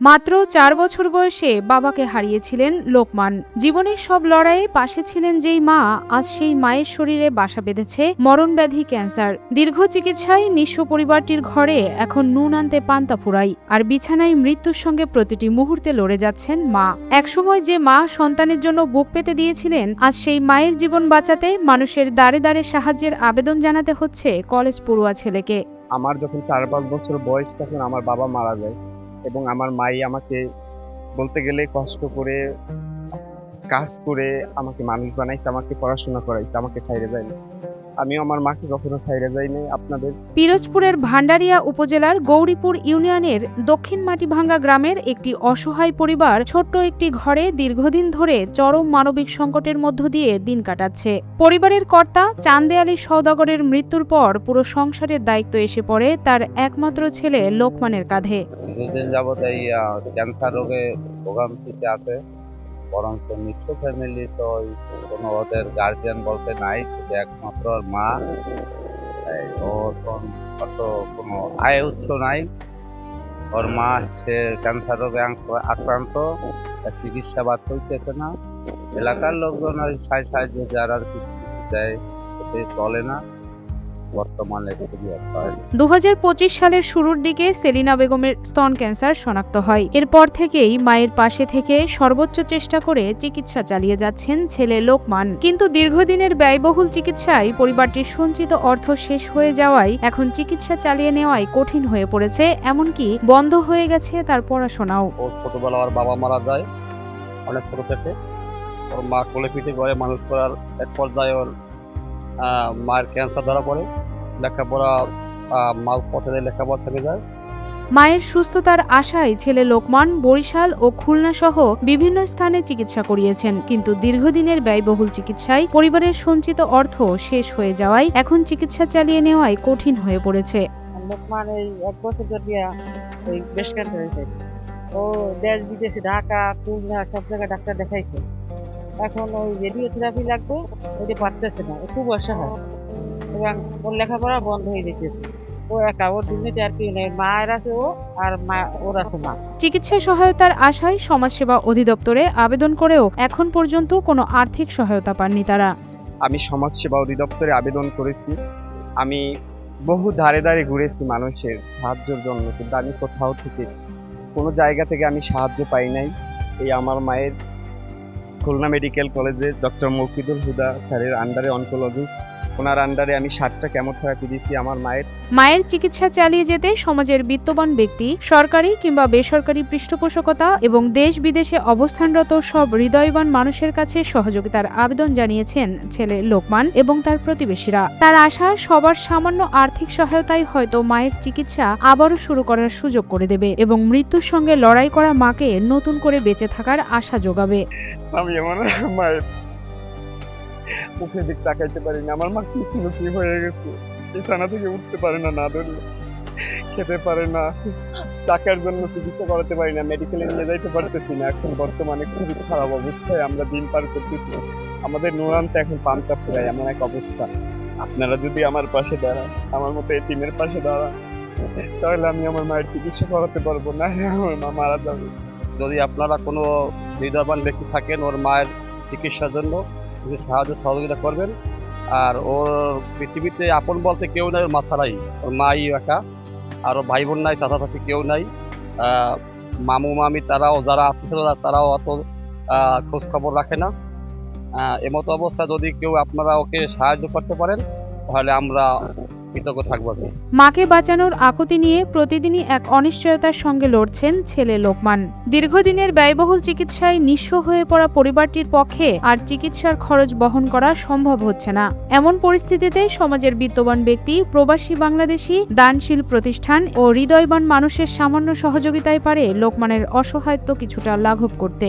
মাত্র ৪ বছর বয়সে বাবাকে হারিয়েছিলেন লোকমান। জীবনের সব লড়াইয়ে পাশে ছিলেন যেই মা, আজ সেই মায়ের শরীরে বাসা বেঁধেছে মরণব্যাধি ক্যান্সার। দীর্ঘ চিকিৎসায় নিঃস্ব পরিবারটির ঘরে এখন নুন আনতে পান্তা ফুরাই, আর বিছানায় মৃত্যুর সঙ্গে প্রতিটি মুহূর্তে লড়ে যাচ্ছেন মা। একসময় যে মা সন্তানের জন্য বুক পেতে দিয়েছিলেন, আজ সেই মায়ের জীবন বাঁচাতে মানুষের দাঁড়ে দাঁড়ে সাহায্যের আবেদন জানাতে হচ্ছে কলেজ পড়ুয়া ছেলেকে। আমার যখন ৪-৫ বছর বয়স তখন আমার বাবা মারা যায় এবং আমার মাই আমাকে বলতে গেলে কষ্ট করে কাজ করে আমাকে মানুষ বানাইছে, আমাকে পড়াশোনা করাইছে, আমাকে ছাইড়ে যায়নি। আমিও আমার মাকে কখনো ছাইড়ে যাইনি। আপনাদের পিরোজপুরের ভান্ডারিয়া উপজেলার গৌরীপুর ইউনিয়নের দক্ষিণ মাটিভাঙ্গা গ্রামের একটি অসহায় পরিবার ছোট্ট একটি ঘরে দীর্ঘদিন ধরে চরম মানবিক সংকটের মধ্য দিয়ে দিন কাটাচ্ছে। পরিবারের কর্তা চান্দে আলী সওদাগরের মৃত্যুর পর পুরো সংসারের দায়িত্ব এসে পড়ে তার একমাত্র ছেলে লোকমানের কাঁধে। কিছুদিন যাবত এই ক্যান্সার রোগে ভোগান্তিতে আছে, বরঞ্চ মিশ্র ফ্যামিলি তো কোনো ওদের গার্জিয়ান বলতে নাই, শুধু একমাত্র ওর মা। ওর অত কোনো আয় উৎস নাই। ওর মা সে ক্যান্সার রোগে আক্রান্ত, তার চিকিৎসাবাদ হইতেছে না। এলাকার লোকজন ওই সাহায্য যারা কিছু দেয় এতে চলে না। বর্তমানে ২০২৫ সালের শুরুর দিকে সেলিনা বেগমের স্তন ক্যান্সার শনাক্ত হয়। এরপর থেকেই মায়ের পাশে থেকে সর্বোচ্চ চেষ্টা করে চিকিৎসা চালিয়ে যাচ্ছেন ছেলে লোকমান। কিন্তু দীর্ঘদিনের ব্যয়বহুল চিকিৎসায় পরিবারটির সঞ্চিত অর্থ শেষ হয়ে যাওয়ায় এখন চিকিৎসা চালিয়ে নেওয়াই কঠিন হয়ে পড়েছে, এমনকি বন্ধ হয়ে গেছে তার পড়াশোনাও। ওর ছোটবেলা ওর বাবা মারা যায় অনেক ছোট থেকে। ওর মা কোলে পিঠে করে মানুষ করার এক পর্যায়ে ওর মায়ের ক্যান্সার ধরা পড়ে। লেখাপড়া মাঝ পথে লেখাপড়া ছেড়ে যায়। মায়ের সুস্থতার আশায় ছেলে লোকমান বরিশাল ও খুলনা সহ বিভিন্ন স্থানে চিকিৎসা করিয়েছেন, কিন্তু দীর্ঘদিনের ব্যয়বহুল চিকিৎসায় পরিবারের সঞ্চিত অর্থ শেষ হয়ে যাওয়ায় এখন চিকিৎসা চালিয়ে নেওয়াই কঠিন হয়ে পড়েছে। লোকমান এই ১ বছর ধরে ওই ব্রেস্ট ক্যান্সার হয়েছে। ও দেশ বিদেশে ঢাকা, খুলনা সব জায়গায় ডাক্তার দেখাইছে। এখন ওই রেডিওথেরাপি লাগবে, ওইটা পারতেছে না, খুব অসহায় এবং ওর লেখাপড়া বন্ধ হয়ে যেতেছে। ও একা, ওর দুর্নীতি আর কেউ নেই, মায়ের আছে ও আর ওর আছে মা। চিকিৎসা সহায়তার আশায় সমাজসেবা অধিদপ্তরে আবেদন করেও এখন পর্যন্ত কোনো আর্থিক সহায়তা পাননি তারা। আমি সমাজসেবা অধিদপ্তরে আবেদন করেছি। আমি বহু ধারে ধারে ঘুরেছি মানুষের সাহায্যের জন্য, কিন্তু আমি কোথাও থেকে কোনো জায়গা থেকে আমি সাহায্য পাই নাই। এই আমার মায়ের খুলনা মেডিকেল কলেজে ডক্টর মৌকিদুল হুদা স্যারের আন্ডারে অনকোলজিস্ট, ওনার আন্ডারে আমি ৭টা কেমোথেরাপি দিয়েছি আমার মায়ের চিকিৎসা চালিয়ে যেতে সমাজের বিত্তবান ব্যক্তি, সরকারি কিংবা বেসরকারি পৃষ্ঠপোষকতা এবং দেশ বিদেশে অবস্থানরত সব হৃদয়বান মানুষের কাছে সহযোগিতার আবেদন জানিয়েছেন ছেলে লোকমান এবং তার প্রতিবেশীরা। তার আশা সবার সামান্য আর্থিক সহায়তাই হয়তো মায়ের চিকিৎসা আবারও শুরু করার সুযোগ করে দেবে এবং মৃত্যুর সঙ্গে লড়াই করা মাকে নতুন করে বেঁচে থাকার আশা যোগাবে। আমি আমার মায়ের মুখের দিক তাকাইতে পারি না। আমার মা কি হয়ে গেছে, বিছানা থেকে উঠতে পারে না, না ধরলে খেতে পারে না, টাকার জন্য চিকিৎসা করাতে পারি না, মেডিকেলে নিয়ে যাইতে পারতেছি না। এখন বর্তমানে খুবই খারাপ অবস্থায় আমরা দিন পার করতেছি। আমাদের নুরানটা এখন পান্তা ফুরায় এমন এক অবস্থা। আপনারা যদি আমার পাশে দাঁড়ান, আমার মতো এই টিমের পাশে দাঁড়ান, তাহলে আমি আমার মায়ের চিকিৎসা করাতে পারবো না, আমার মা মারা যাবে। যদি আপনারা কোনো হৃদয়বান ব্যক্তি থাকেন ওর মায়ের চিকিৎসার জন্য কিছু সাহায্য সহযোগিতা করবেন। আর ওর পৃথিবীতে আপন বলতে কেউ নাই, ওর মা ছাড়াই। ওর মাই একা, আর ওর ভাই বোন নাই, চাচা চাচি কেউ নাই। মামু মামি তারাও যারা আত্মীয় তারাও অত খোঁজ খবর রাখে না। এমতো অবস্থা যদি কেউ আপনারা ওকে সাহায্য করতে পারেন তাহলে আমরা কৃতজ্ঞ থাকবো। মাকে বাঁচানোর আকুতি নিয়ে প্রতিদিনই এক অনিশ্চয়তার সঙ্গে লড়ছেন ছেলে লোকমান। দীর্ঘদিনের ব্যয়বহুল চিকিৎসায় নিঃস্ব হয়ে পড়া পরিবারটির পক্ষে আর চিকিৎসার খরচ বহন করা সম্ভব হচ্ছে না। এমন পরিস্থিতিতে সমাজের বিত্তবান ব্যক্তি, প্রবাসী বাংলাদেশি, দানশীল প্রতিষ্ঠান ও হৃদয়বান মানুষের সামান্য সহযোগিতায় পারে লোকমানের অসহায়ত্ব কিছুটা লাঘব করতে।